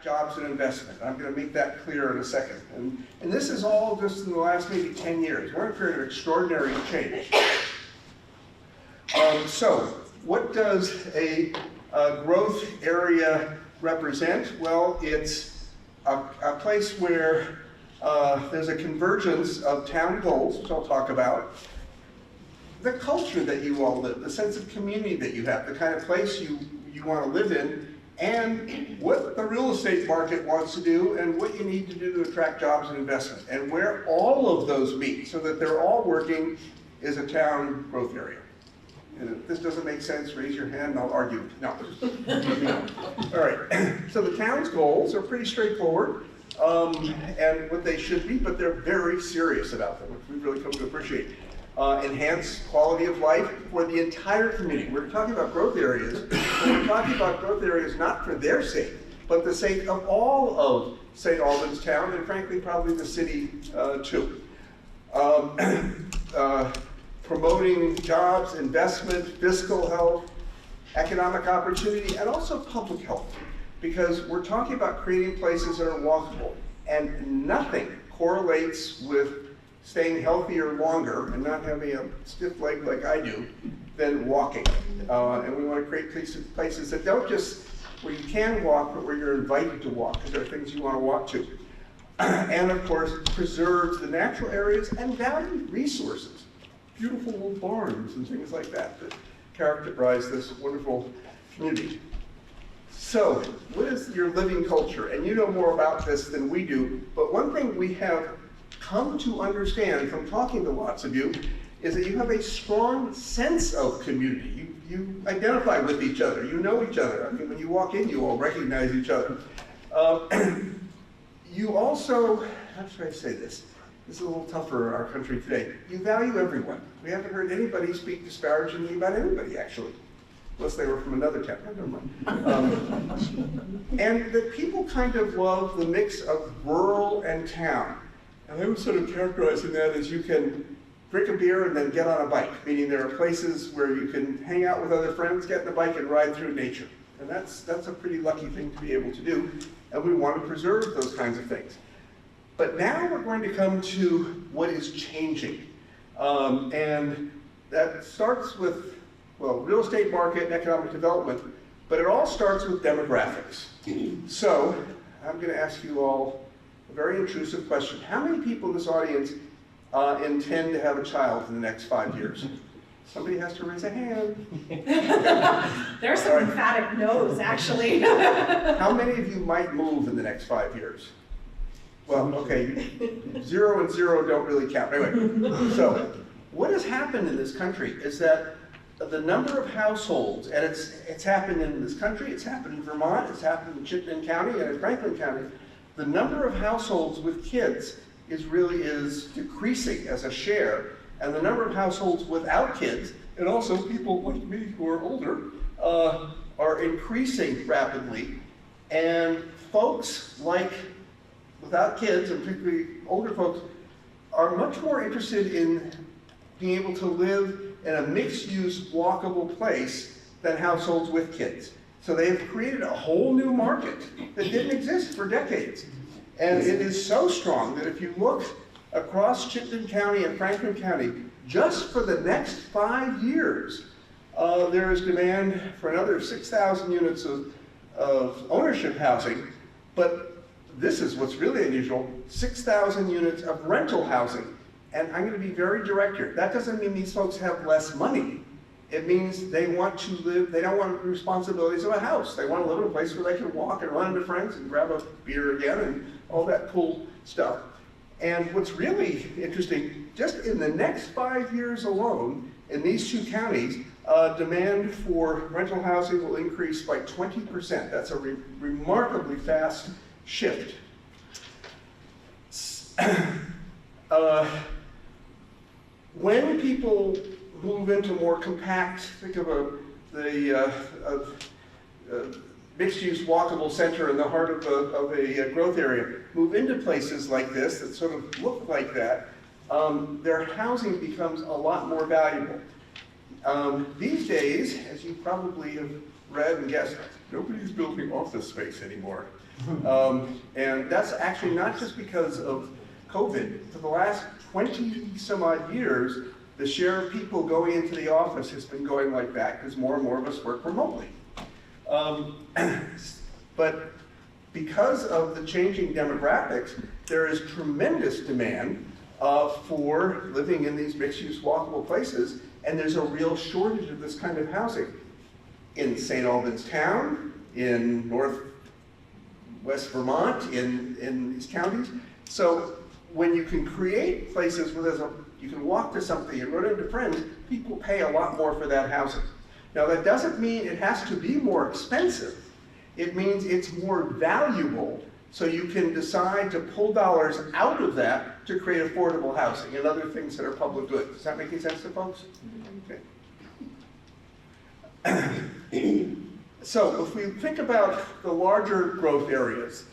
Jobs and investment. I'm going to make that clear in a second. And this is all just in the last maybe 10 years. We're in a period of extraordinary change. So what does a growth area represent? Well, it's a place where there's a convergence of town goals, which I'll talk about, the culture that you all live, the sense of community that you have, the kind of place you want to live in, and what the real estate market wants to do and what you need to do to attract jobs and investment, and where all of those meet so that they're all working is a town growth area. And if this doesn't make sense, raise your hand and I'll argue. No. All right, so the town's goals are pretty straightforward and what they should be, but they're very serious about them, which we've really come to appreciate. Enhance quality of life for the entire community. We're talking about growth areas, but we're talking about growth areas not for their sake, but the sake of all of St. Albans Town, and frankly, probably the city too. Promoting jobs, investment, fiscal health, economic opportunity, and also public health, because we're talking about creating places that are walkable, and nothing correlates with staying healthier longer and not having a stiff leg like I do than walking. And we want to create places that don't just where you can walk, but where you're invited to walk, because there are things you want to walk to. And of course, preserve the natural areas and value resources. Beautiful old barns and things like that that characterize this wonderful community. So, what is your living culture? And you know more about this than we do, but one thing we have come to understand from talking to lots of you is that you have a strong sense of community. You identify with each other, you know each other. I mean, when you walk in, you all recognize each other. You also, how should I say this? This is a little tougher in our country today. You value everyone. We haven't heard anybody speak disparagingly about anybody, actually, unless they were from another town. Never mind. And that people kind of love the mix of rural and town. And I was sort of characterizing that as you can drink a beer and then get on a bike, meaning there are places where you can hang out with other friends, get in a bike and ride through nature. And that's a pretty lucky thing to be able to do, and we want to preserve those kinds of things. But now we're going to come to what is changing. And that starts with, well, real estate market and economic development, but it all starts with demographics. So I'm going to ask you all a very intrusive question. How many people in this audience intend to have a child in the next 5 years? Somebody has to raise a hand. There's some emphatic no's, actually. How many of you might move in the next 5 years? Well, okay, 0 and 0 don't really count. Anyway, so what has happened in this country is that the number of households, and it's happened in this country, it's happened in Vermont, it's happened in Chittenden County and in Franklin County, the number of households with kids is decreasing as a share, and the number of households without kids, and also people like me who are older, are increasing rapidly. And folks without kids, and particularly older folks, are much more interested in being able to live in a mixed-use, walkable place than households with kids. So they have created a whole new market that didn't exist for decades. And it is so strong that if you look across Chittenden County and Franklin County, just for the next 5 years, there is demand for another 6,000 units of ownership housing, but this is what's really unusual, 6,000 units of rental housing. And I'm going to be very direct here. That doesn't mean these folks have less money. It means they want to live, they don't want the responsibilities of a house. They want to live in a place where they can walk and run into friends and grab a beer again and all that cool stuff. And what's really interesting, just in the next 5 years alone, in these two counties, demand for rental housing will increase by 20%. That's a remarkably fast shift. When people move into more compact, think of the mixed-use walkable center in the heart of a growth area, move into places like this that sort of look like that, their housing becomes a lot more valuable. These days, as you probably have read and guessed, Nobody's building office space anymore. And that's actually not just because of COVID. For the last 20 some odd years, the share of people going into the office has been going like that because more and more of us work remotely. But because of the changing demographics, there is tremendous demand for living in these mixed-use walkable places, and there's a real shortage of this kind of housing in St. Albans Town, in Northwest Vermont, in these counties. So when you can create places where you can walk to something and run into friends, people pay a lot more for that housing. Now that doesn't mean it has to be more expensive. It means it's more valuable, so you can decide to pull dollars out of that to create affordable housing and other things that are public goods. Is that making sense to folks? Okay. So if we think about the larger growth areas,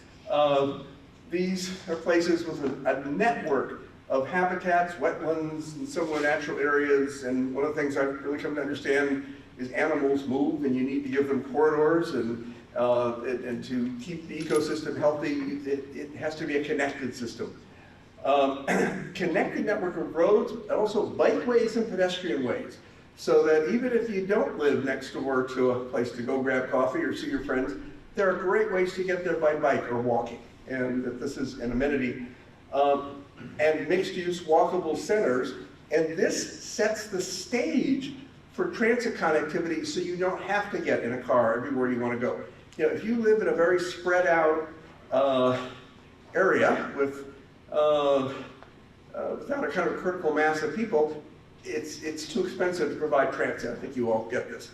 these are places with a network of habitats, wetlands, and similar natural areas. And one of the things I've really come to understand is animals move, and you need to give them corridors, and to keep the ecosystem healthy, it has to be a connected system. Connected network of roads, and also bikeways and pedestrian ways, so that even if you don't live next door to a place to go grab coffee or see your friends, there are great ways to get there by bike or walking, and that this is an amenity. And mixed-use walkable centers, and this sets the stage for transit connectivity so you don't have to get in a car everywhere you want to go. You know, if you live in a very spread out area with without a kind of critical mass of people, it's too expensive to provide transit. I think you all get this.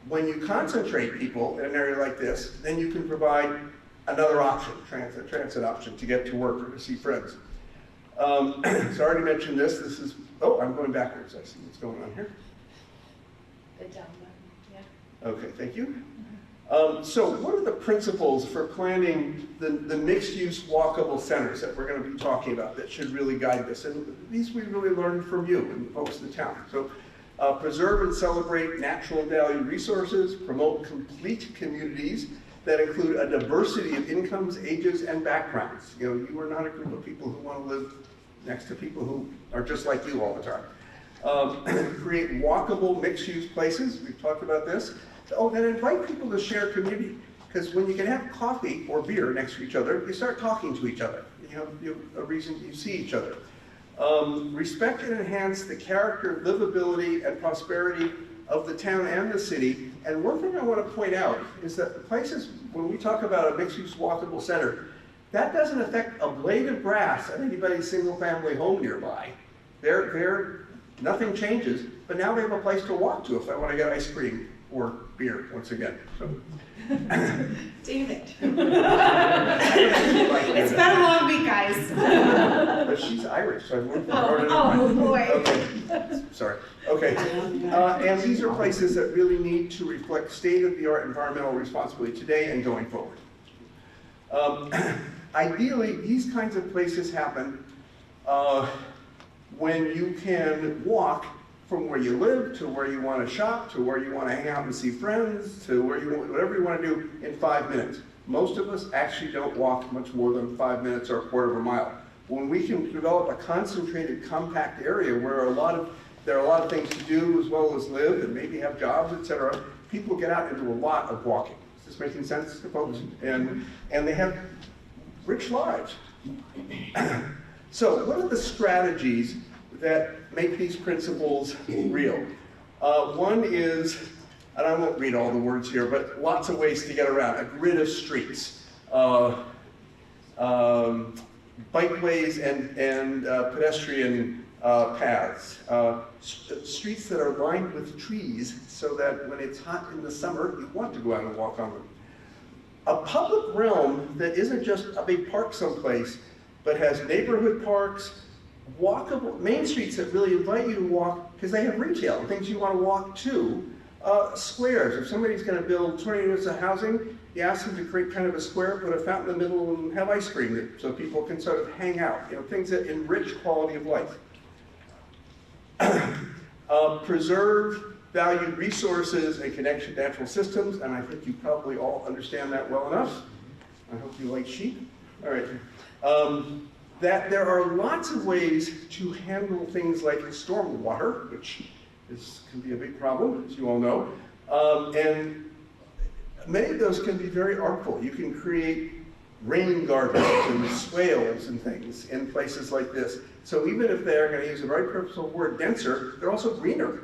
When you concentrate people in an area like this, then you can provide another option, transit option to get to work or to see friends. So I already mentioned this. This is, oh, I'm going backwards. I see what's going on here. The down button, yeah. Okay, thank you. So what are the principles for planning the mixed-use walkable centers that we're going to be talking about that should really guide this? And these we really learned from you and the folks in the town. So preserve and celebrate natural value resources, promote complete communities that include a diversity of incomes, ages, and backgrounds. You know, you are not a group of people who want to live next to people who are just like you all the time. Create walkable mixed-use places. We've talked about this. Oh, then invite people to share community. Because when you can have coffee or beer next to each other, you start talking to each other. You have a reason you see each other. Respect and enhance the character, livability, and prosperity of the town and the city. And one thing I want to point out is that the places, when we talk about a mixed-use walkable center, that doesn't affect a blade of grass at anybody's single-family home nearby. Nothing changes, but now they have a place to walk to if I want to get ice cream or beer, once again. So. David. It's been a long week, guys. But she's Irish, so I've learned from her. Oh, boy. Okay, sorry. Okay, and these are places that really need to reflect state-of-the-art environmental responsibility today and going forward. Ideally, these kinds of places happen when you can walk from where you live to where you want to shop, to where you want to hang out and see friends, to where you want, whatever you want to do in 5 minutes. Most of us actually don't walk much more than 5 minutes or a quarter of a mile. When we can develop a concentrated, compact area where there are a lot of things to do as well as live and maybe have jobs, etc., people get out and do a lot of walking. Is this making sense to folks? And they have rich lives. So what are the strategies that make these principles real? One is, and I won't read all the words here, but lots of ways to get around. A grid of streets, bikeways and pedestrian paths, streets that are lined with trees so that when it's hot in the summer, you want to go out and walk on them. A public realm that isn't just a big park someplace, but has neighborhood parks, walkable main streets that really invite you to walk because they have retail, things you want to walk to. Squares, if somebody's going to build 20 units of housing, you ask them to create kind of a square, put a fountain in the middle, and have ice cream so people can sort of hang out. You know, things that enrich quality of life. Preserve valued resources and connection to natural systems, and I think you probably all understand that well enough. I hope you like sheep. All right. That there are lots of ways to handle things like stormwater, which can be a big problem, as you all know. And many of those can be very artful. You can create rain gardens and swales and things in places like this. So even if they're going to use a very purposeful word, denser, they're also greener.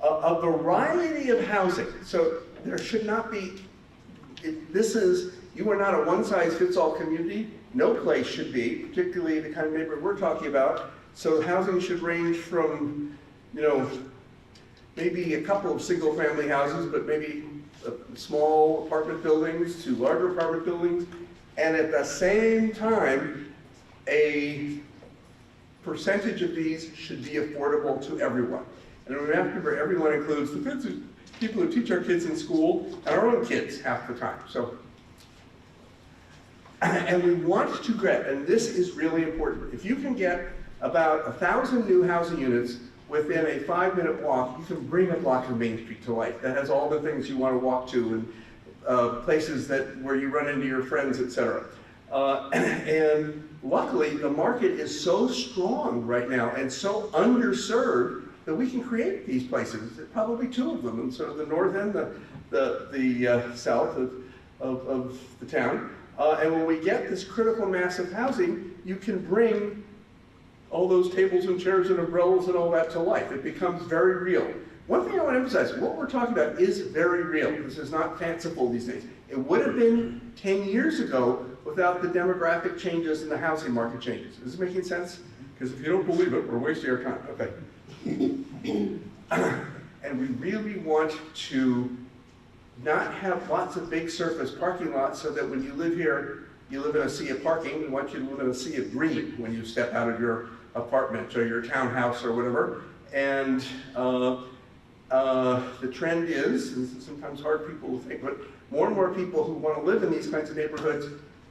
A variety of housing. So there should not be, you are not a one-size-fits-all community. No place should be, particularly the kind of neighborhood we're talking about. So housing should range from, maybe a couple of single-family houses, but maybe small apartment buildings to larger apartment buildings. And at the same time, a percentage of these should be affordable to everyone. And we have to remember, everyone includes the people who teach our kids in school and our own kids half the time. So, and we want to get, and this is really important, if you can get about 1,000 new housing units within a 5-minute walk, you can bring a block of Main Street to life. That has all the things you want to walk to and places where you run into your friends, etc. And luckily, the market is so strong right now and so underserved that we can create these places. There are probably 2 of them, and sort of the north end, the south of the town. And when we get this critical mass of housing, you can bring all those tables and chairs and umbrellas and all that to life. It becomes very real. One thing I want to emphasize, what we're talking about is very real. This is not fanciful these days. It would have been 10 years ago without the demographic changes and the housing market changes. Is this making sense? Because if you don't believe it, we're wasting our time. Okay. And we really want to not have lots of big surface parking lots so that when you live here, you live in a sea of parking. We want you to live in a sea of green when you step out of your apartment or your townhouse or whatever. And the trend is, this is sometimes hard for people to think, but more and more people who want to live in these kinds of neighborhoods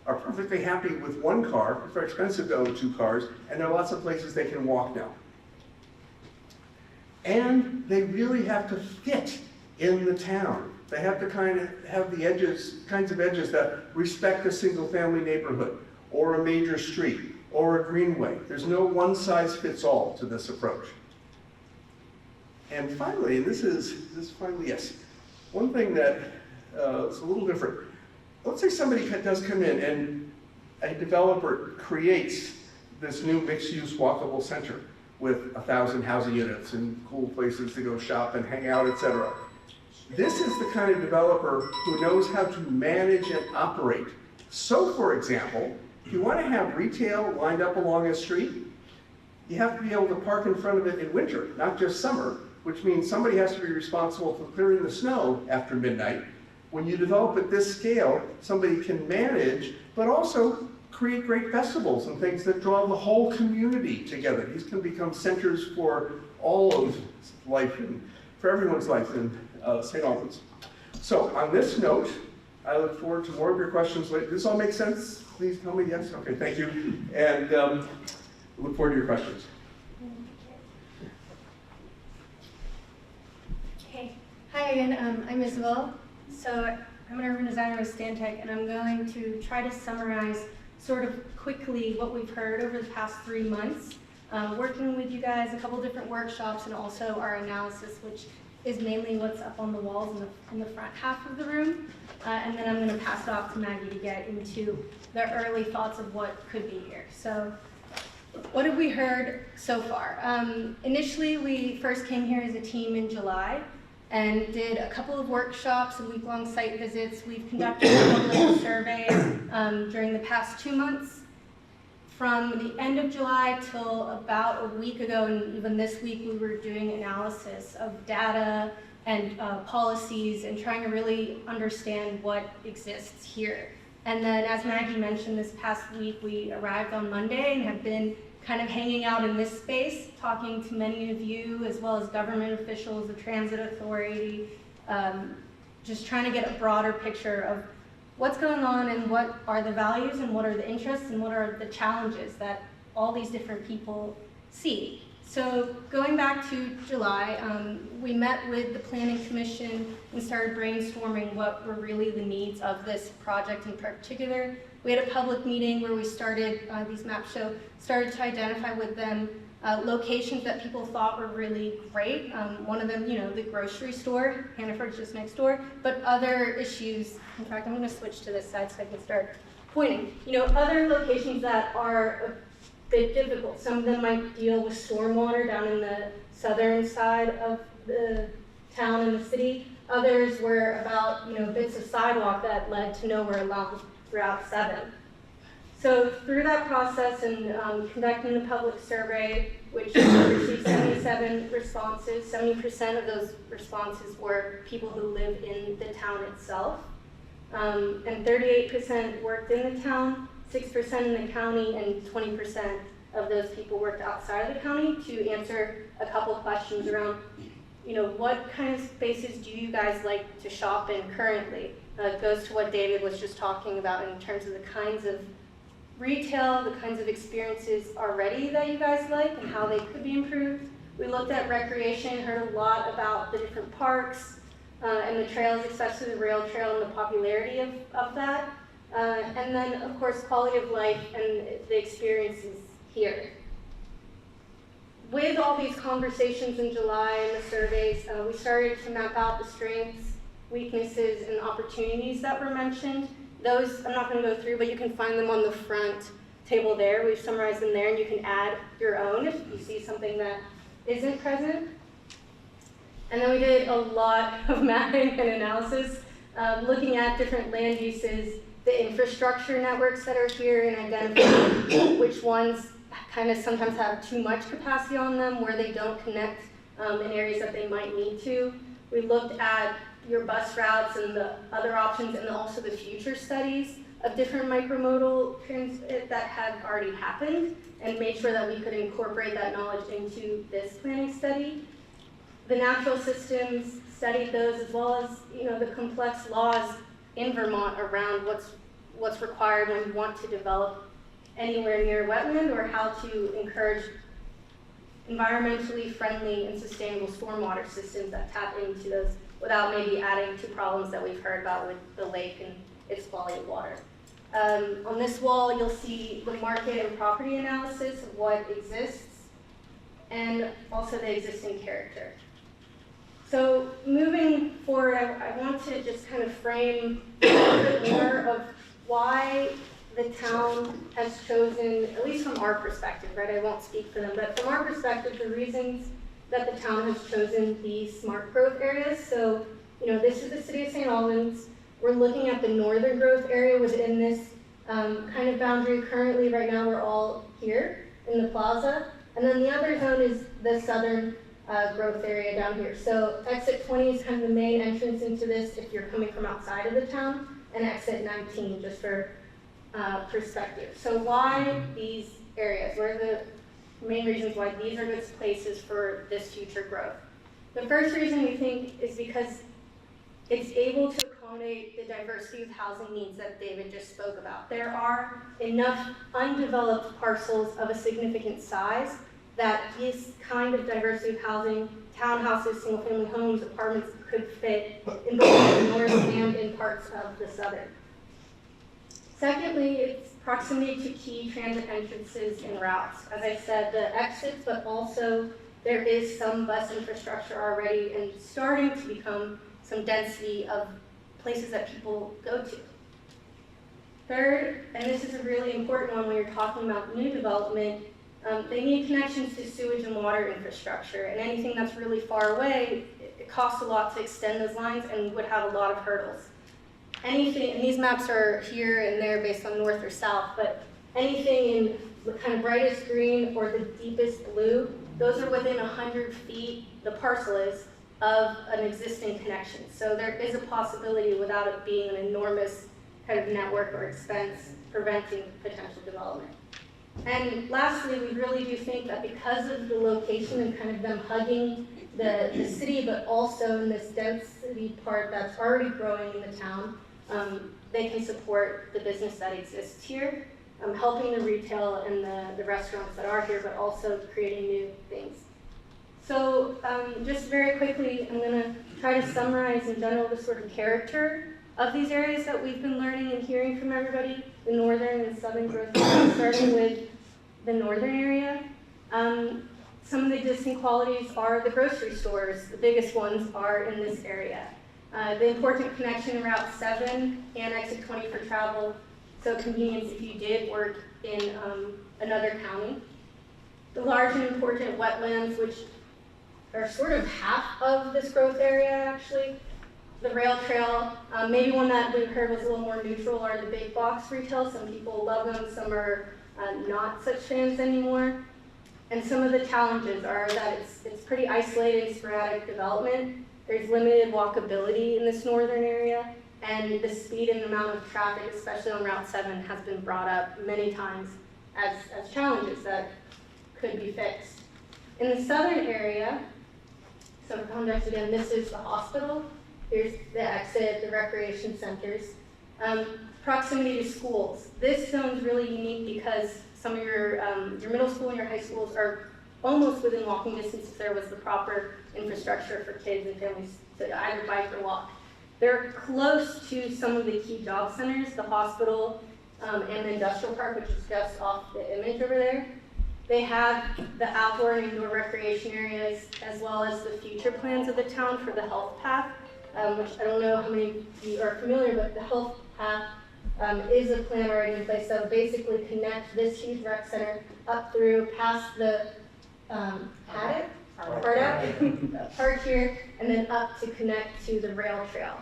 are perfectly happy with 1 car. It's very expensive to own 2 cars, and there are lots of places they can walk now. And they really have to fit in the town. They have to kind of have the kinds of edges that respect a single-family neighborhood, or a major street, or a greenway. There's no one-size-fits-all to this approach. And finally, and this is finally, yes, one thing that is a little different. Let's say somebody does come in and a developer creates this new mixed-use walkable center with 1,000 housing units and cool places to go shop and hang out, etc. This is the kind of developer who knows how to manage and operate. So, for example, if you want to have retail lined up along a street, you have to be able to park in front of it in winter, not just summer, which means somebody has to be responsible for clearing the snow after midnight. When you develop at this scale, somebody can manage, but also create great festivals and things that draw the whole community together. These can become centers for all of life, and for everyone's life in St. Albans. So on this note, I look forward to more of your questions later. Does this all make sense? Please tell me yes. Okay, thank you. And look forward to your questions. Okay. Hi again, I'm Isabel. So I'm an urban designer with Stantec, and I'm going to try to summarize sort of quickly what we've heard over the past 3 months, working with you guys, a couple different workshops, and also our analysis, which is mainly what's up on the walls in the front half of the room. And then I'm going to pass it off to Maggie to get into the early thoughts of what could be here. So what have we heard so far? Initially, we first came here as a team in July and did a couple of workshops and week-long site visits. We've conducted a public survey during the past 2 months. From the end of July till about a week ago, and even this week, we were doing analysis of data and policies and trying to really understand what exists here. And then, as Maggie mentioned, this past week, we arrived on Monday and have been kind of hanging out in this space, talking to many of you, as well as government officials, the transit authority, just trying to get a broader picture of what's going on and what are the values and what are the interests and what are the challenges that all these different people see. So going back to July, we met with the Planning Commission and started brainstorming what were really the needs of this project in particular. We had a public meeting where we started, these maps started to identify with them locations that people thought were really great. One of them, the grocery store, Hannaford's just next door, but other issues, in fact, I'm gonna switch to this side so I can start pointing. Other locations that are a bit difficult. Some of them might deal with stormwater down in the southern side of the town and the city. Others were about, bits of sidewalk that led to nowhere along Route 7. So through that process and conducting the public survey, which received 77 responses, 70% of those responses were people who live in the town itself. And 38% worked in the town, 6% in the county, and 20% of those people worked outside of the county to answer a couple questions around, what kind of spaces do you guys like to shop in currently? It goes to what David was just talking about in terms of the kinds of retail, the kinds of experiences already that you guys like and how they could be improved. We looked at recreation, heard a lot about the different parks and the trails, especially the rail trail and the popularity of that. And then, of course, quality of life and the experiences here. With all these conversations in July and the surveys, we started to map out the strengths, weaknesses, and opportunities that were mentioned. Those I'm not going to go through, but you can find them on the front table there. We've summarized them there, and you can add your own if you see something that isn't present. And then we did a lot of mapping and analysis, looking at different land uses, the infrastructure networks that are here, and identifying which ones kind of sometimes have too much capacity on them, where they don't connect in areas that they might need to. We looked at your bus routes and the other options, and also the future studies of different micromodal transit that have already happened, and made sure that we could incorporate that knowledge into this planning study. The natural systems, studied those, as well as the complex laws in Vermont around what's required when you want to develop anywhere near wetland, or how to encourage environmentally friendly and sustainable stormwater systems that tap into those without maybe adding to problems that we've heard about with the lake and its quality of water. On this wall, you'll see the market and property analysis of what exists, and also the existing character. So moving forward, I want to just kind of frame a little bit more of why the town has chosen, at least from our perspective, right? I won't speak for them, but from our perspective, the reasons that the town has chosen these smart growth areas. So, this is the city of St. Albans. We're looking at the northern growth area within this kind of boundary. Currently, right now, we're all here in the plaza. And then the other zone is the southern growth area down here. So exit 20 is kind of the main entrance into this if you're coming from outside of the town, and exit 19 just for perspective. So why these areas? What are the main reasons why these are good places for this future growth? The first reason we think is because it's able to accommodate the diversity of housing needs that David just spoke about. There are enough undeveloped parcels of a significant size that this kind of diversity of housing, townhouses, single-family homes, apartments, could fit in both the north and in parts of the southern. Secondly, it's proximity to key transit entrances and routes. As I said, the exits, but also there is some bus infrastructure already and starting to become some density of places that people go to. Third, and this is a really important one when you're talking about new development, they need connections to sewage and water infrastructure, and anything that's really far away, it costs a lot to extend those lines and would have a lot of hurdles. Anything, and these maps are here and there based on north or south, but anything in the kind of brightest green or the deepest blue, those are within 100 feet, the parcel is, of an existing connection. So there is a possibility without it being an enormous kind of network or expense preventing potential development. And lastly, we really do think that because of the location and kind of them hugging the city, but also in this density part that's already growing in the town, they can support the business that exists here. helping the retail and the restaurants that are here, but also creating new things. So just very quickly, I'm going to try to summarize in general the sort of character of these areas that we've been learning and hearing from everybody, the northern and southern growth areas, starting with the northern area. Some of the existing qualities are the grocery stores. The biggest ones are in this area. The important connection to Route 7 and Exit 20 for travel, so convenience if you did work in another county. The large and important wetlands, which are sort of half of this growth area actually. The rail trail, maybe one that we heard was a little more neutral, are the big box retail. Some people love them, some are not such fans anymore. And some of the challenges are that it's pretty isolated, sporadic development. There's limited walkability in this northern area, and the speed and amount of traffic, especially on Route 7, has been brought up many times as challenges that could be fixed. In the southern area, so for context again, this is the hospital. Here's the exit, the recreation centers. Proximity to schools. This zone is really unique because some of your middle school and your high schools are almost within walking distance if there was the proper infrastructure for kids and families to either bike or walk. They're close to some of the key job centers, the hospital and the industrial park, which is just off the image over there. They have the outdoor and indoor recreation areas, as well as the future plans of the town for the health path, which I don't know how many of you are familiar, but the health path is a plan already in place that will basically connect this huge rec center up through past the paddock, park here, and then up to connect to the rail trail.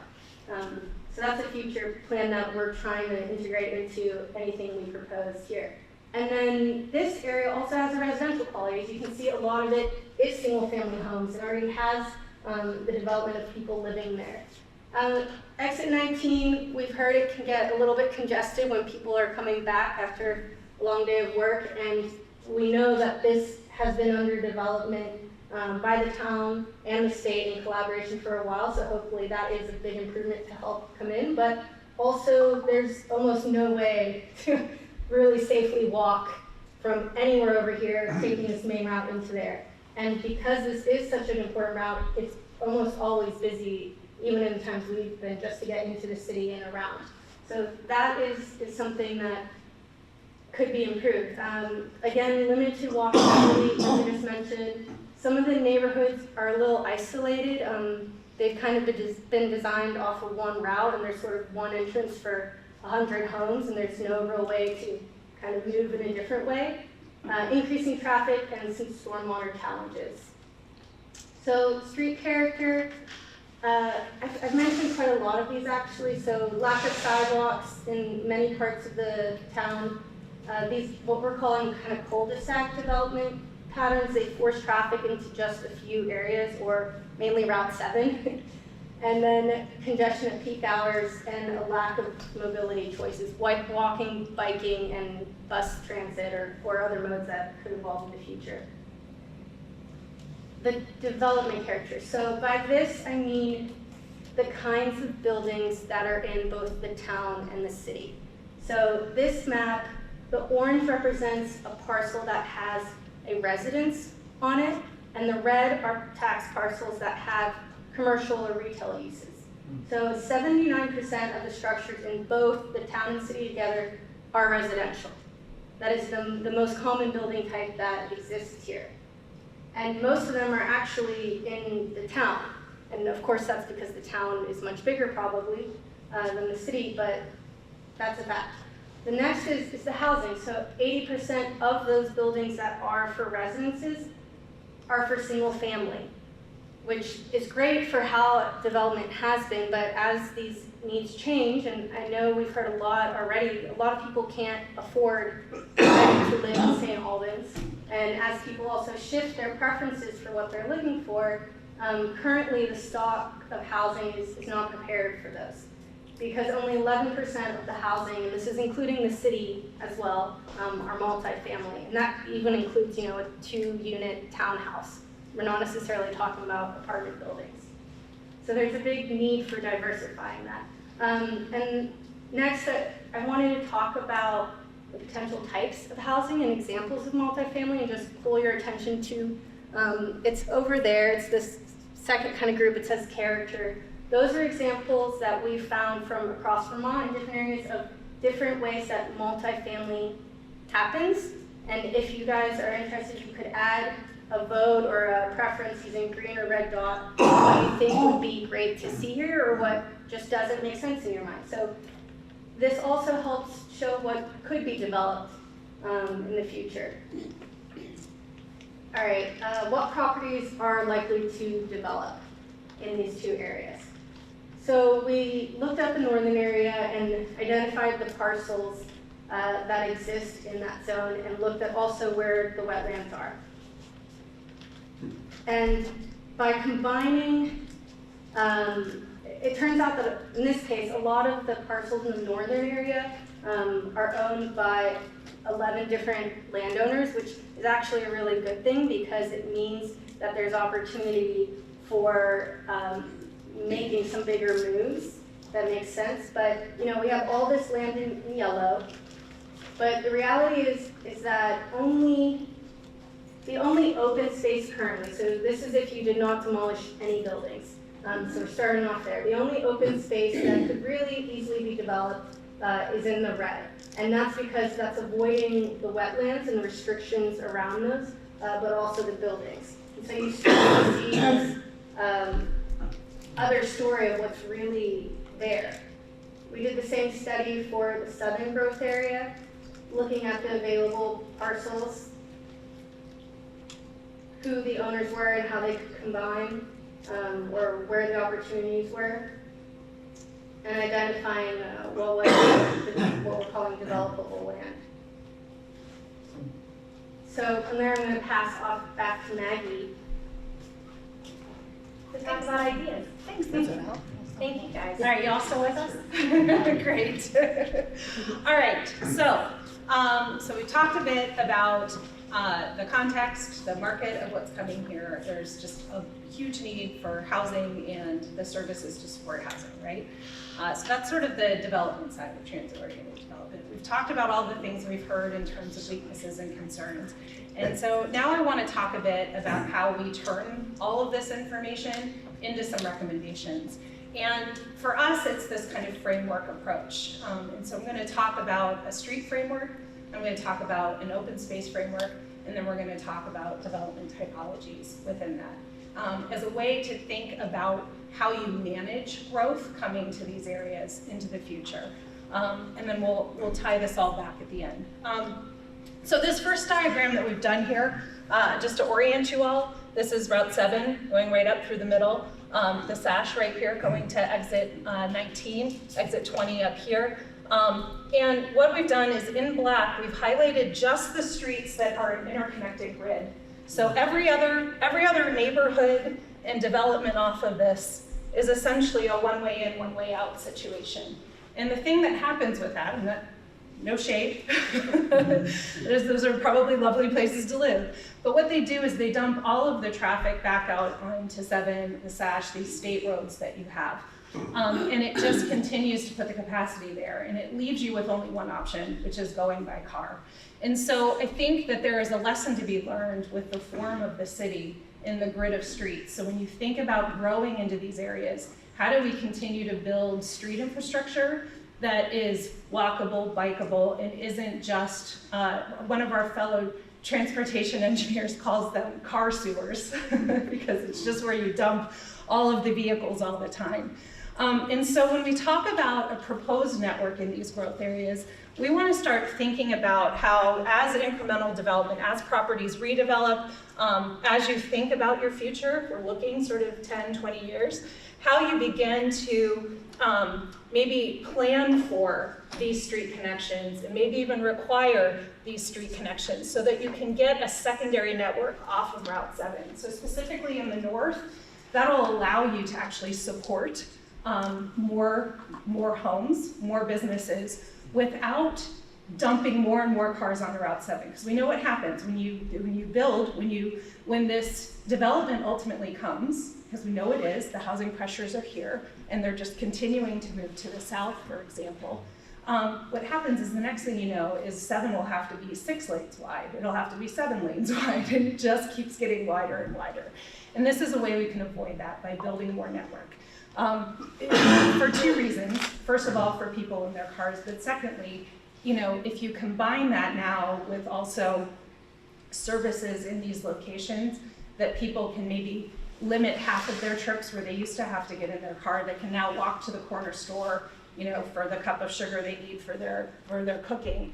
So that's a future plan that we're trying to integrate into anything we propose here. And then this area also has a residential quality. As you can see, a lot of it is single-family homes. It already has the development of people living there. Exit 19, we've heard it can get a little bit congested when people are coming back after a long day of work, and we know that this has been under development by the town and the state in collaboration for a while, so hopefully that is a big improvement to help come in, but also there's almost no way to really safely walk from anywhere over here, taking this main route into there. And because this is such an important route, it's almost always busy, even in the times we've been, just to get into the city and around. So that is something that could be improved. Again, limited walkability, as I just mentioned. Some of the neighborhoods are a little isolated. They've kind of been designed off of one route, and there's sort of one entrance for 100 homes, and there's no real way to kind of move in a different way. Increasing traffic and some stormwater challenges. So street character, I've mentioned quite a lot of these actually. So lack of sidewalks in many parts of the town. These, what we're calling kind of cul-de-sac development patterns, they force traffic into just a few areas, or mainly Route 7. And then congestion at peak hours and a lack of mobility choices, like walking, biking, and bus transit or other modes that could evolve in the future. The development character. So by this, I mean the kinds of buildings that are in both the town and the city. So this map, the orange represents a parcel that has a residence on it, and the red are tax parcels that have commercial or retail uses. So 79% of the structures in both the town and city together are residential. That is the most common building type that exists here. And most of them are actually in the town. And of course that's because the town is much bigger probably than the city, but that's a fact. The next is the housing. So 80% of those buildings that are for residences are for single family, which is great for how development has been, but as these needs change, and I know we've heard a lot already, a lot of people can't afford to live in St. Albans, and as people also shift their preferences for what they're looking for, currently the stock of housing is not prepared for those, because only 11% of the housing, and this is including the city as well, are multifamily, and that even includes, a 2-unit townhouse. We're not necessarily talking about apartment buildings. So there's a big need for diversifying that. And next, I wanted to talk about the potential types of housing and examples of multifamily, and just pull your attention to, it's over there, it's this second kind of group, it says character. Those are examples that we found from across Vermont in different areas of different ways that multifamily happens. And if you guys are interested, you could add a vote or a preference using green or red dot, what you think would be great to see here or what just doesn't make sense in your mind. So this also helps show what could be developed in the future. All right, what properties are likely to develop in these two areas? So we looked at the northern area and identified the parcels that exist in that zone and looked at also where the wetlands are. And by combining, it turns out that in this case, a lot of the parcels in the northern area are owned by 11 different landowners, which is actually a really good thing because it means that there's opportunity for making some bigger moves that makes sense. But you know, we have all this land in yellow, but the reality is that the only open space currently, so this is if you did not demolish any buildings, so we're starting off there. The only open space that could really easily be developed is in the red. And that's because that's avoiding the wetlands and the restrictions around those, but also the buildings. And so you start to see this other story of what's really there. We did the same study for the southern growth area, looking at the available parcels, who the owners were and how they could combine, or where the opportunities were, and identifying what we're calling developable land. So from there, I'm going to pass off back to Maggie to talk about ideas. Thanks, Thank you, guys. All right, you all still with us? Great. All right, so we talked a bit about the context, the market of what's coming here. There's just a huge need for housing and the services to support housing, right? So that's sort of the development side of transit-oriented development. We've talked about all the things we've heard in terms of weaknesses and concerns. And so now I want to talk a bit about how we turn all of this information into some recommendations. And for us, it's this kind of framework approach. And so I'm going to talk about a street framework, I'm going to talk about an open space framework, and then we're going to talk about development typologies within that, as a way to think about how you manage growth coming to these areas into the future. And then we'll tie this all back at the end. So this first diagram that we've done here, just to orient you all, this is Route 7 going right up through the middle. The sash right here going to exit 19, exit 20 up here. And what we've done is in black, we've highlighted just the streets that are an interconnected grid. So every other neighborhood and development off of this is essentially a one-way in, one-way out situation. And the thing that happens with that, and that, no shade, those are probably lovely places to live, but what they do is they dump all of the traffic back out onto 7, the sash, these state roads that you have. And it just continues to put the capacity there, and it leaves you with only one option, which is going by car. And so I think that there is a lesson to be learned with the form of the city in the grid of streets. So when you think about growing into these areas, how do we continue to build street infrastructure that is walkable, bikeable, and isn't just, one of our fellow transportation engineers calls them car sewers, because it's just where you dump all of the vehicles all the time. And so when we talk about a proposed network in these growth areas, we want to start thinking about how, as incremental development, as properties redevelop, as you think about your future, we're looking sort of 10, 20 years, how you begin to maybe plan for these street connections and maybe even require these street connections so that you can get a secondary network off of Route 7. So specifically in the north, that'll allow you to actually support more homes, more businesses, without dumping more and more cars onto Route 7. Because we know what happens when you build, when this development ultimately comes, because we know it is, the housing pressures are here, and they're just continuing to move to the south, for example. what happens is the next thing you know is 7 will have to be 6 lanes wide. It'll have to be 7 lanes wide, and it just keeps getting wider and wider. And this is a way we can avoid that by building more network. For 2 reasons. First of all, for people in their cars, but secondly, if you combine that now with also services in these locations that people can maybe limit half of their trips where they used to have to get in their car, they can now walk to the corner store, for the cup of sugar they need for their cooking.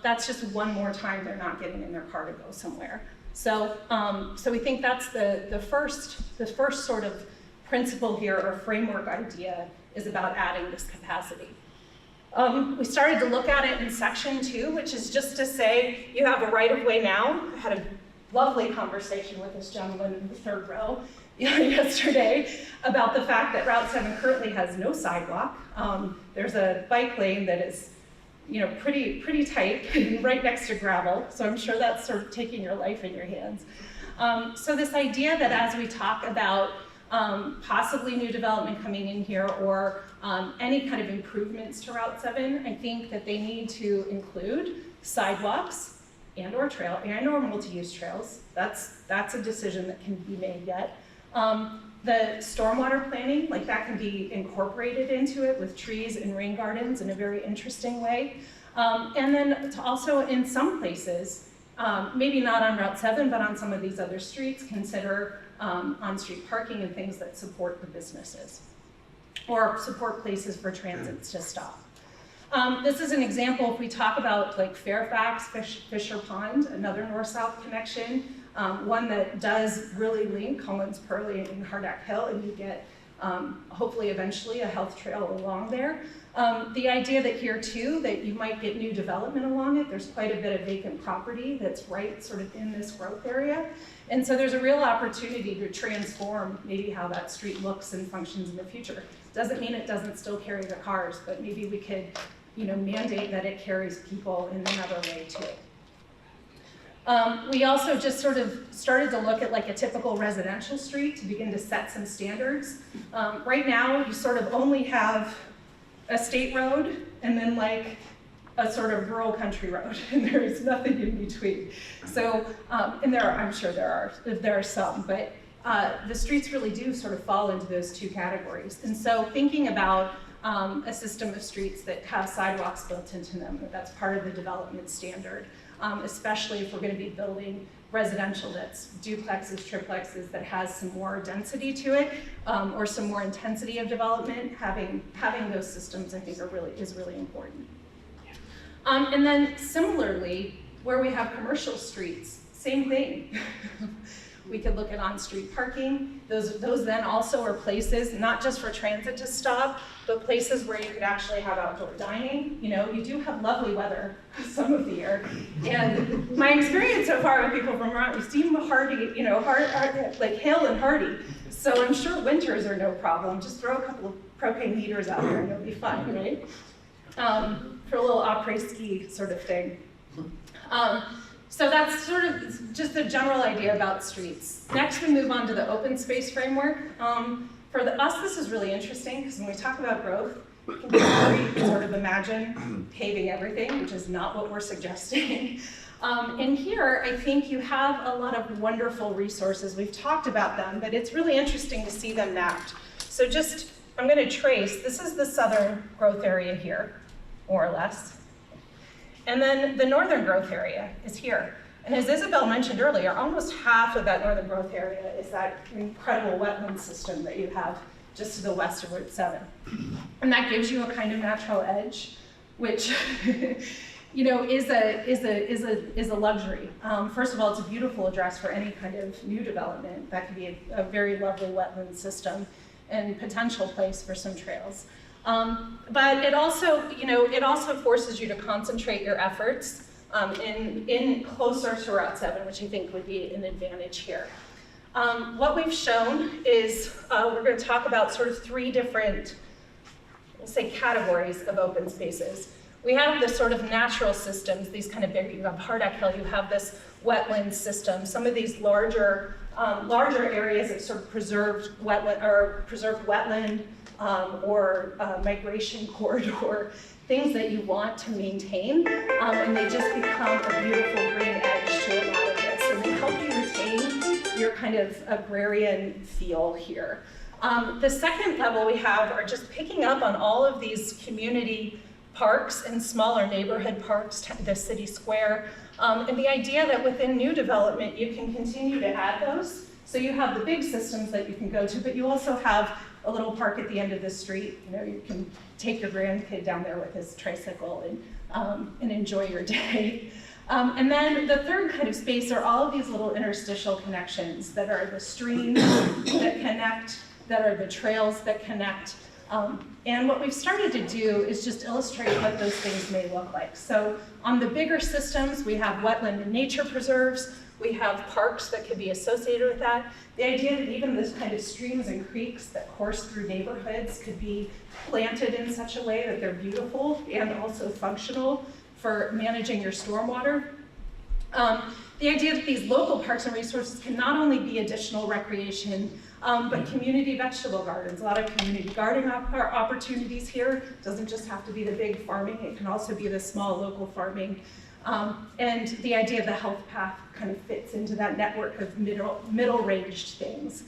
That's just one more time they're not getting in their car to go somewhere. So we think that's the first sort of principle here, or framework idea, is about adding this capacity. We started to look at it in section 2, which is just to say you have a right-of-way now. I had a lovely conversation with this gentleman in the 3rd row yesterday about the fact that Route 7 currently has no sidewalk. There's a bike lane that is pretty tight, right next to gravel, so I'm sure that's sort of taking your life in your hands. So this idea that as we talk about possibly new development coming in here, or any kind of improvements to Route 7, I think that they need to include sidewalks and/or or multi-use trails. That's a decision that can be made yet. The stormwater planning, that can be incorporated into it with trees and rain gardens in a very interesting way. And then also in some places, maybe not on Route 7, but on some of these other streets, consider on-street parking and things that support the businesses or support places for transits to stop. This is an example. If we talk about Fairfax, Fisher Pond, another north-south connection, one that does really link Collins Purley and Hardack Hill, and you get hopefully eventually a health trail along there. The idea that here too, that you might get new development along it. There's quite a bit of vacant property that's right sort of in this growth area. And so there's a real opportunity to transform maybe how that street looks and functions in the future. Doesn't mean it doesn't still carry the cars, but maybe we could mandate that it carries people in another way too. We also just sort of started to look at a typical residential street to begin to set some standards. Right now, you sort of only have a state road and then a sort of rural country road, and there's nothing in between. So, and I'm sure there are some, but the streets really do sort of fall into those 2 categories. And so thinking about a system of streets that have sidewalks built into them, that's part of the development standard, especially if we're going to be building residential that's duplexes, triplexes, that has some more density to it, or some more intensity of development. Having those systems, I think, is really important. And then similarly, where we have commercial streets, same thing. We could look at on-street parking. Those then also are places, not just for transit to stop, but places where you could actually have outdoor dining. You do have lovely weather some of the year. And my experience so far with people from around, we seem hardy, like hale and hardy. So I'm sure winters are no problem. Just throw a couple of propane heaters out there and it'll be fun, right? For a little après-ski sort of thing. So that's sort of just a general idea about streets. Next, we move on to the open space framework. For us, this is really interesting because when we talk about growth, we can sort of imagine paving everything, which is not what we're suggesting. And here, I think you have a lot of wonderful resources. We've talked about them, but it's really interesting to see them mapped. So I'm going to trace. This is the southern growth area here, more or less. And then the northern growth area is here. And as Isabel mentioned earlier, almost half of that northern growth area is that incredible wetland system that you have just to the west of Route 7. And that gives you a kind of natural edge, which is a luxury. First of all, it's a beautiful address for any kind of new development. That could be a very lovely wetland system and potential place for some trails. But it also forces you to concentrate your efforts in closer to Route 7, which I think would be an advantage here. What we've shown is we're going to talk about sort of 3 different, we'll say, categories of open spaces. We have the sort of natural systems, these kind of big, you have Hardack Hill, you have this wetland system, some of these larger areas of sort of preserved wetland or migration corridor, things that you want to maintain, and they just become a beautiful green edge to a lot of this, and they help you retain your kind of agrarian feel here. The second level we have are just picking up on all of these community parks and smaller neighborhood parks, the city square, and the idea that within new development you can continue to add those. So you have the big systems that you can go to, but you also have a little park at the end of the street. You know, you can take your grandkid down there with his tricycle and enjoy your day. And then the third kind of space are all of these little interstitial connections that are the streams that connect, that are the trails that connect. And what we've started to do is just illustrate what those things may look like. So on the bigger systems, we have wetland and nature preserves. We have parks that could be associated with that. The idea that even those kind of streams and creeks that course through neighborhoods could be planted in such a way that they're beautiful and also functional for managing your stormwater. The idea that these local parks and resources can not only be additional recreation, but community vegetable gardens. A lot of community gardening opportunities here. It doesn't just have to be the big farming, it can also be the small local farming. And the idea of the health path kind of fits into that network of middle-ranged things.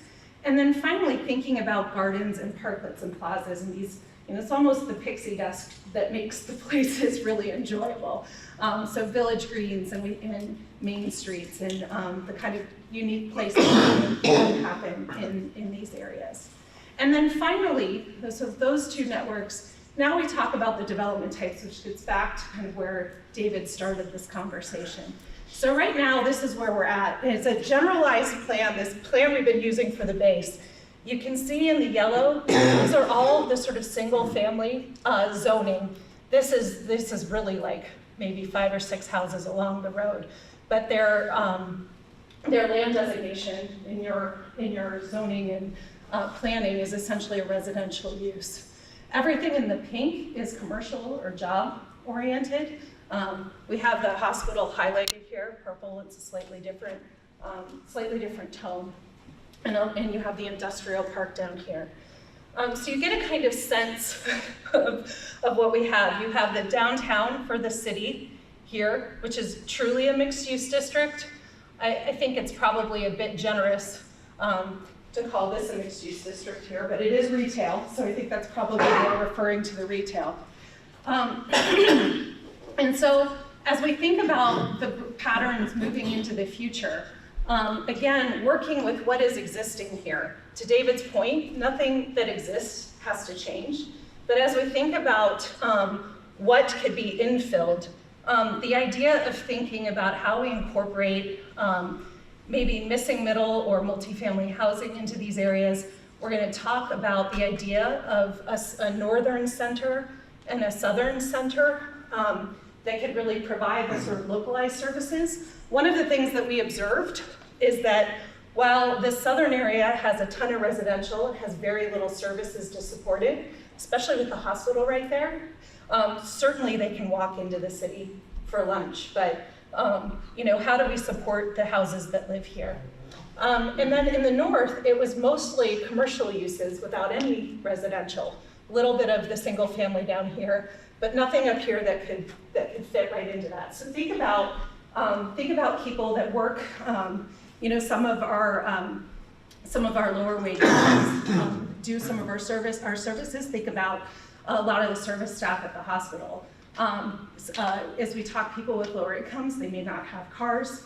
And then finally, thinking about gardens and parklets and plazas and these, you know, it's almost the pixie dust that makes the places really enjoyable. So village greens and main streets and the kind of unique places that happen in these areas. And then finally, so those two networks, now we talk about the development types, which gets back to kind of where David started this conversation. So right now, this is where we're at. It's a generalized plan, this plan we've been using for the base. You can see in the yellow, these are all the sort of single family zoning. This is really like maybe 5 or 6 houses along the road, but their land designation in your zoning and planning is essentially a residential use. Everything in the pink is commercial or job oriented. We have the hospital highlighted here, purple. It's a slightly different tone. And you have the industrial park down here. So you get a kind of sense of what we have. You have the downtown for the city here, which is truly a mixed-use district. I think it's probably a bit generous to call this a mixed-use district here, but it is retail, so I think that's probably more referring to the retail. And so as we think about the patterns moving into the future, again, working with what is existing here. To David's point, nothing that exists has to change, but as we think about what could be infilled, the idea of thinking about how we incorporate maybe missing middle or multifamily housing into these areas. We're going to talk about the idea of a northern center and a southern center that could really provide the sort of localized services. One of the things that we observed is that while the southern area has a ton of residential, it has very little services to support it, especially with the hospital right there. Certainly they can walk into the city for lunch, but you know, how do we support the houses that live here? And then in the north, it was mostly commercial uses without any residential. A little bit of the single family down here, but nothing up here that could fit right into that. So think about people that work. You know, some of our lower wage do some of our services. Think about a lot of the service staff at the hospital. As we talk, people with lower incomes, they may not have cars.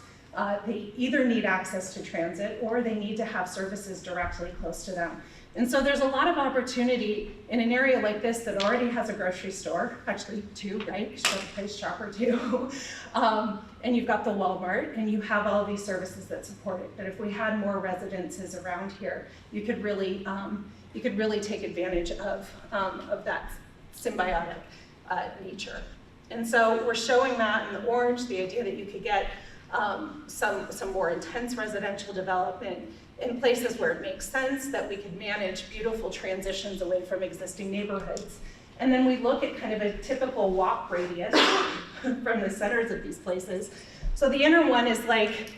They either need access to transit or they need to have services directly close to them. And so there's a lot of opportunity in an area like this that already has a grocery store, actually 2, right? You should have a Place Shopper too. And you've got the Walmart and you have all these services that support it. But if we had more residences around here, you could really take advantage of that symbiotic nature. And so we're showing that in the orange, the idea that you could get some more intense residential development in places where it makes sense, that we can manage beautiful transitions away from existing neighborhoods. And then we look at kind of a typical walk radius from the centers of these places. So the inner one is like,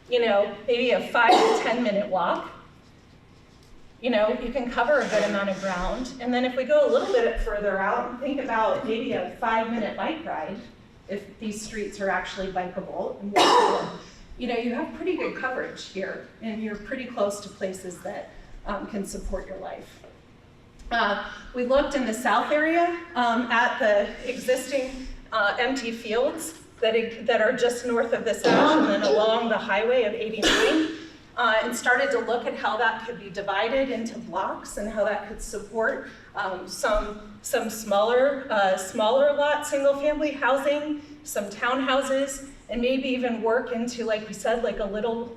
you know, maybe a 5 to 10 minute walk. you know, you can cover a good amount of ground. And then if we go a little bit further out and think about maybe a 5-minute bike ride, if these streets are actually bikeable and walkable, you know, you have pretty good coverage here, and you're pretty close to places that can support your life. We looked in the south area at the existing empty fields that are just north of this ash and then along the highway of 89, and started to look at how that could be divided into blocks and how that could support some smaller lot single-family housing, some townhouses, and maybe even work into, like we said, like a little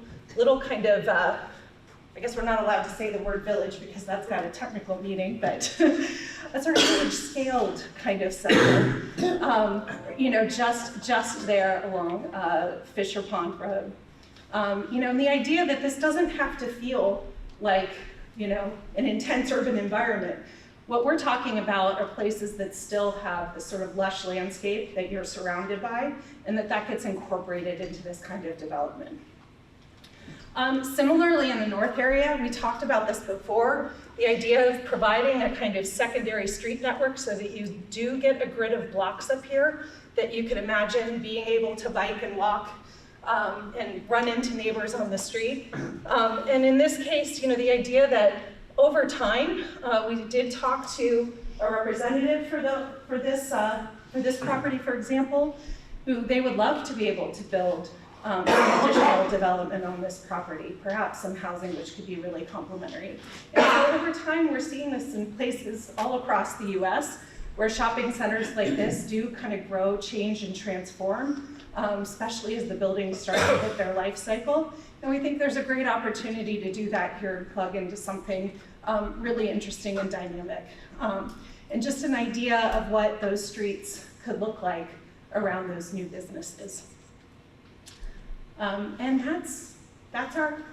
kind of, I guess we're not allowed to say the word village because that's got a technical meaning, but a sort of village-scaled kind of center, you know, just there along Fisher Pond Road. You know, and the idea that this doesn't have to feel like, you know, an intense urban environment. What we're talking about are places that still have the sort of lush landscape that you're surrounded by, and that gets incorporated into this kind of development. Similarly, in the north area, we talked about this before, the idea of providing a kind of secondary street network so that you do get a grid of blocks up here that you could imagine being able to bike and walk and run into neighbors on the street. And in this case, you know, the idea that over time, we did talk to a representative for this property, for example, who they would love to be able to build some additional development on this property, perhaps some housing which could be really complementary. And so over time, we're seeing this in places all across the US where shopping centers like this do kind of grow, change, and transform, especially as the buildings start to hit their life cycle. And we think there's a great opportunity to do that here and plug into something really interesting and dynamic. And just an idea of what those streets could look like around those new businesses. And that's it.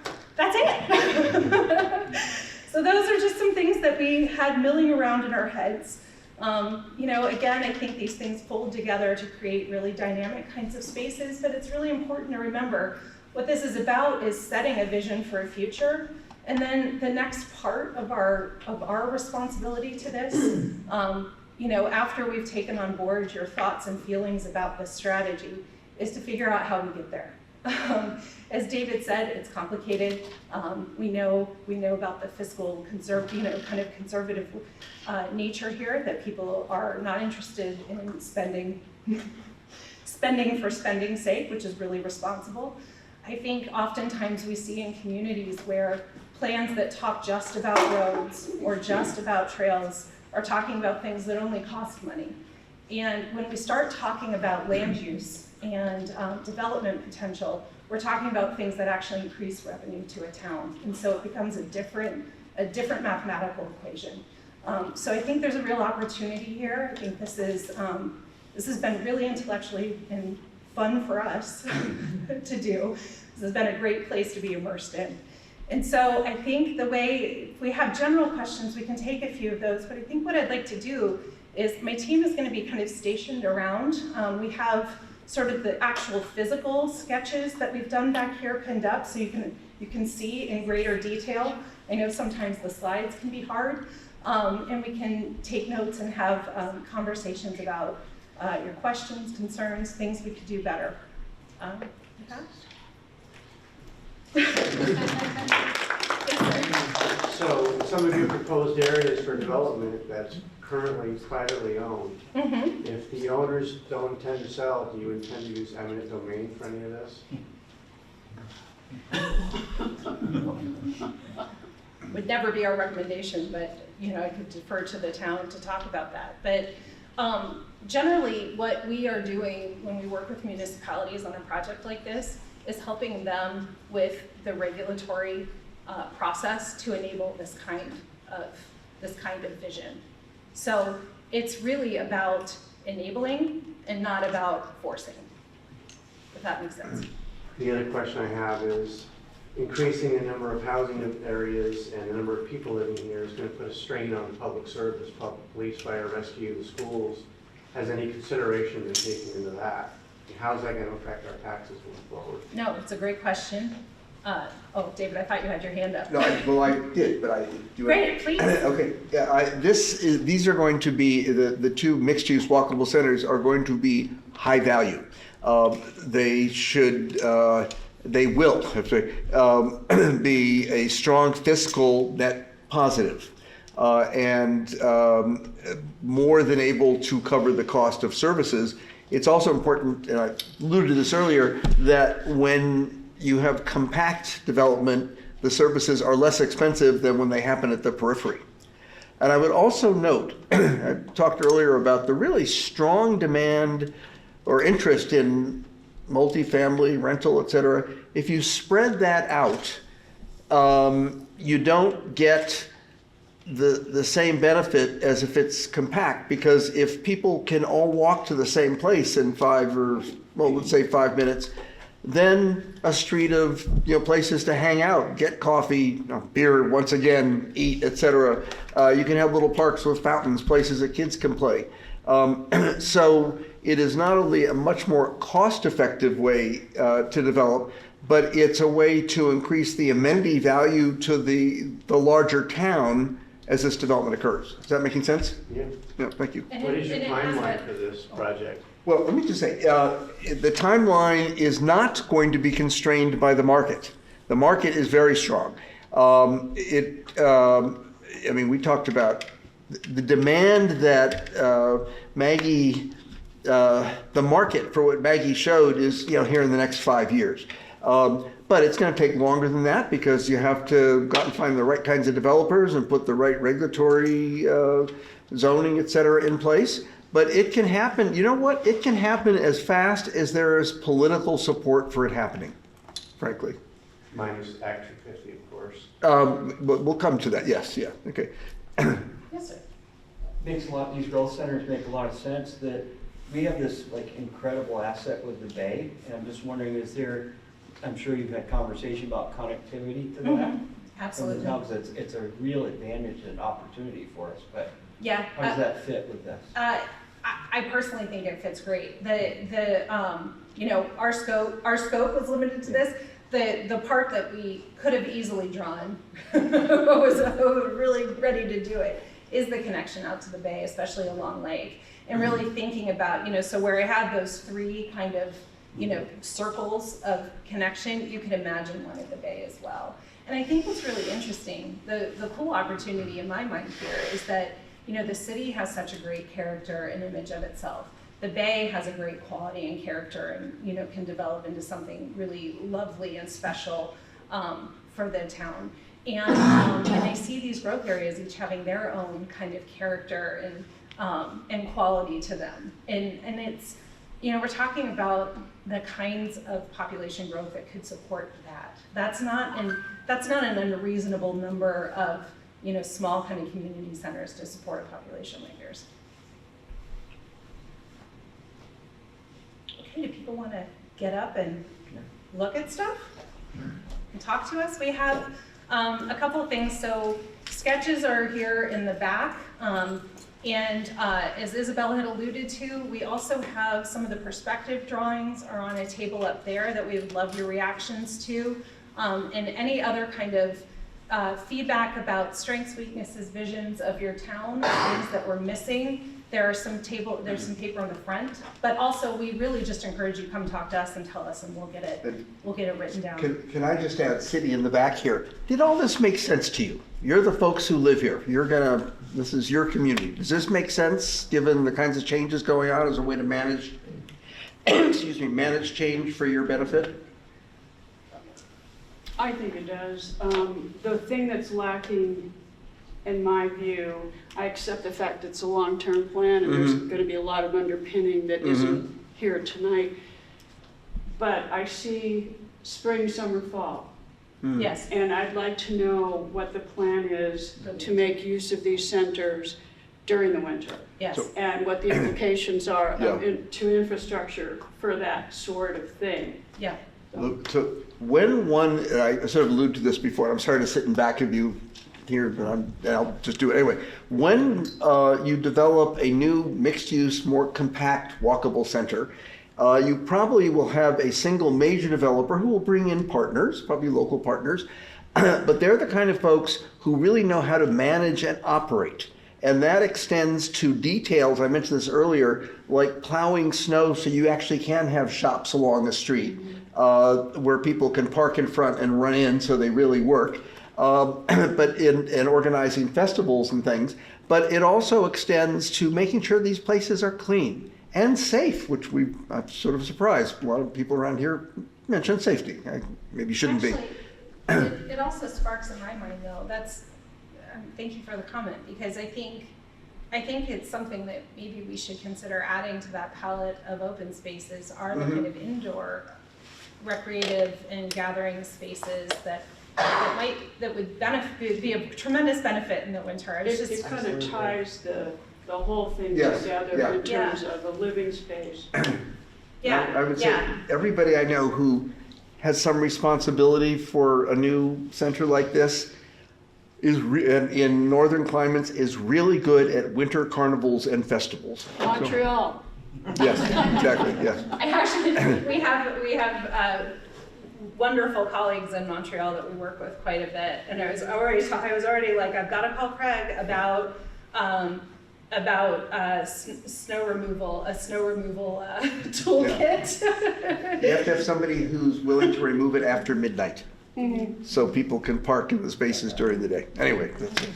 So those are just some things that we had milling around in our heads. You know, again, I think these things fold together to create really dynamic kinds of spaces, but it's really important to remember what this is about is setting a vision for a future. And then the next part of our responsibility to this, you know, after we've taken on board your thoughts and feelings about this strategy, is to figure out how we get there. As David said, it's complicated. We know about the fiscal kind of conservative nature here, that people are not interested in spending for spending's sake, which is really responsible. I think oftentimes we see in communities where plans that talk just about roads or just about trails are talking about things that only cost money. And when we start talking about land use and development potential, we're talking about things that actually increase revenue to a town. And so it becomes a different mathematical equation. So I think there's a real opportunity here. I think this has been really intellectually and fun for us to do. This has been a great place to be immersed in. And so I think if we have general questions, we can take a few of those, but I think what I'd like to do is my team is going to be kind of stationed around. We have sort of the actual physical sketches that we've done back here pinned up so you can see in greater detail. I know sometimes the slides can be hard, and we can take notes and have conversations about your questions, concerns, things we could do better. So some of your proposed areas for development that's currently privately owned, if the owners don't intend to sell, do you intend to use eminent domain for any of this? Would never be our recommendation, but you know, I could defer to the town to talk about that. But generally, what we are doing when we work with municipalities on a project like this is helping them with the regulatory process to enable this kind of vision. So it's really about enabling and not about forcing, if that makes sense. The other question I have is, increasing the number of housing areas and the number of people living here is going to put a strain on public service, public police, fire, rescue, the schools. Has any consideration been taken into that? And how is that going to affect our taxes going forward? No, it's a great question. David, I thought you had your hand up. No, I did, but I do. Great, please. Okay, yeah, these are going to be, the two mixed-use walkable centers are going to be high value. They will be a strong fiscal net positive, and more than able to cover the cost of services. It's also important, and I alluded to this earlier, that when you have compact development, the services are less expensive than when they happen at the periphery. And I would also note, I talked earlier about the really strong demand or interest in multifamily, rental, et cetera. If you spread that out, you don't get the same benefit as if it's compact, because if people can all walk to the same place in let's say 5 minutes, then a street of places to hang out, get coffee, beer, once again, eat, etc. You can have little parks with fountains, places that kids can play. So it is not only a much more cost-effective way to develop, but it's a way to increase the amenity value to the larger town as this development occurs. Is that making sense? Yeah. Yeah, thank you. What is your timeline for this project? Well, let me just say, the timeline is not going to be constrained by the market. The market is very strong. We talked about the demand that Maggie, the market for what Maggie showed is, here in the next 5 years. But it's going to take longer than that, because you have to go out and find the right kinds of developers and put the right regulatory zoning, et cetera, in place. But it can happen, you know what? It can happen as fast as there is political support for it happening, frankly. Minus Act 250, of course. But we'll come to that, yes, yeah, okay. Yes, sir. These growth centers make a lot of sense. That we have this incredible asset with the bay, and I'm just wondering, I'm sure you've had conversation about connectivity to that. Mm-hmm. Absolutely. Because it's a real advantage and opportunity for us, but Yeah. how does that fit with this? I personally think it fits great. Our scope was limited to this. The part that we could have easily drawn was really ready to do it is the connection out to the bay, especially along Lake, and really thinking about, so where I had those three kind of, circles of connection, you could imagine one at the bay as well. And I think what's really interesting, the cool opportunity in my mind here is that, the city has such a great character and image of itself. The bay has a great quality and character and, can develop into something really lovely and special for the town. And I see these growth areas each having their own kind of character and quality to them. And it's, we're talking about the kinds of population growth that could support that. That's not an unreasonable number of small kind of community centers to support a population like yours. Okay, do people want to get up and look at stuff and talk to us? We have a couple things. So sketches are here in the back. And as Isabel had alluded to, we also have some of the perspective drawings are on a table up there that we would love your reactions to. And any other kind of feedback about strengths, weaknesses, visions of your town, things that we're missing. There's some paper on the front, but also we really just encourage you come talk to us and tell us, and we'll get it written down. Can I just add, City in the back here, did all this make sense to you? You're the folks who live here. This is your community. Does this make sense given the kinds of changes going on as a way to manage, manage change for your benefit? I think it does. The thing that's lacking, in my view, I accept the fact it's a long-term plan and there's going to be a lot of underpinning that isn't here tonight. But I see spring, summer, fall. Yes. And I'd like to know what the plan is to make use of these centers during the winter. Yes. And what the implications are Yeah. to infrastructure for that sort of thing. Yeah. So when I sort of alluded to this before, I'm sorry to sit in back of you here, but I'll just do it anyway. When you develop a new mixed-use, more compact, walkable center, You probably will have a single major developer who will bring in partners, probably local partners, but they're the kind of folks who really know how to manage and operate. And that extends to details, I mentioned this earlier, like plowing snow so you actually can have shops along the street where people can park in front and run in so they really work. But in organizing festivals and things. But it also extends to making sure these places are clean and safe, which I'm sort of surprised. A lot of people around here mentioned safety. Maybe shouldn't be. Actually, it also sparks in my mind though, thank you for the comment, because I think it's something that maybe we should consider adding to that palette of open spaces are the kind of indoor recreative and gathering spaces that would be a tremendous benefit in the winter. It kind of ties the whole thing Yes, together yeah. in terms of a living space. Yeah, I would say everybody I know who has some responsibility for a new center like this in northern climates is really good at winter carnivals and festivals. Montreal. Yes, exactly, yes. I actually, we have wonderful colleagues in Montreal that we work with quite a bit, and I was already like, I've got to call Craig about snow removal, a snow removal toolkit. You have to have somebody who's willing to remove it after midnight, so people can park in the spaces during the day. Anyway, that's it.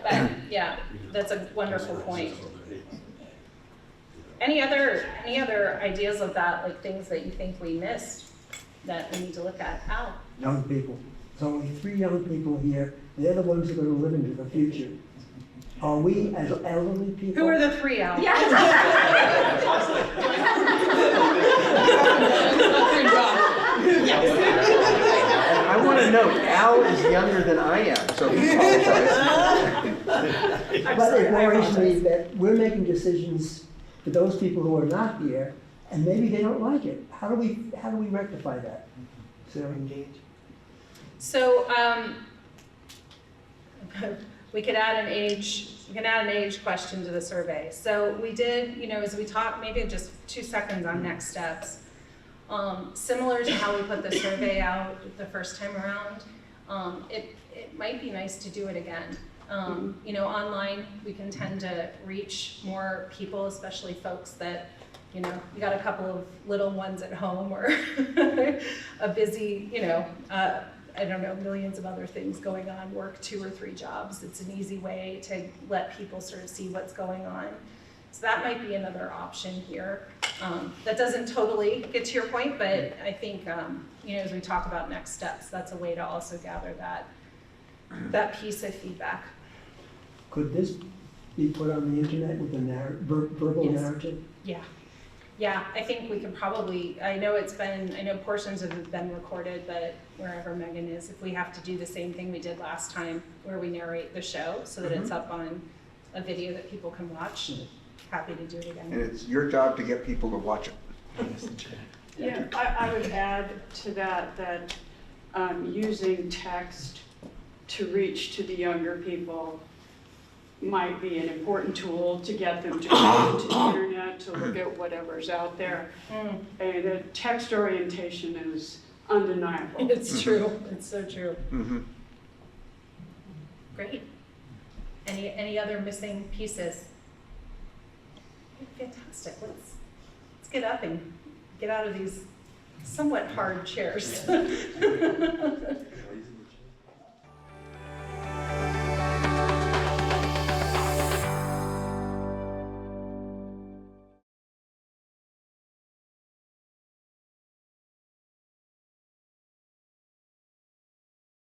But, yeah, that's a wonderful point. Any other ideas of that, like things that you think we missed that we need to look at? Al? Young people. There's only 3 young people here. They're the ones who are going to live into the future. Are we, as elderly people? Who are the 3, Al? I want to note, Al is younger than I am, so he apologizes. But it worries me that we're making decisions for those people who are not here, and maybe they don't like it. How do we rectify that? So engage. So, we could add an age question to the survey. So we did, as we talked, maybe just 2 seconds on next steps. Similar to how we put the survey out the first time around, it might be nice to do it again. Online, we can tend to reach more people, especially folks that, you got a couple of little ones at home or a busy, I don't know, millions of other things going on, work 2 or 3 jobs. It's an easy way to let people sort of see what's going on. So that might be another option here. That doesn't totally get to your point, but I think, as we talk about next steps, that's a way to also gather that piece of feedback. Could this be put on the internet with a verbal Yes. narrative? Yeah, I think we can probably, I know portions of it have been recorded, but wherever Megan is, if we have to do the same thing we did last time, where we narrate the show so that it's up on a video that people can watch, happy to do it again. And it's your job to get people to watch it. Yeah, I would add to that using text to reach to the younger people might be an important tool to get them to go to the internet, to look at whatever's out there. And the text orientation is undeniable. It's true, it's so true. Great. Any other missing pieces? Fantastic, let's get up and get out of these somewhat hard chairs.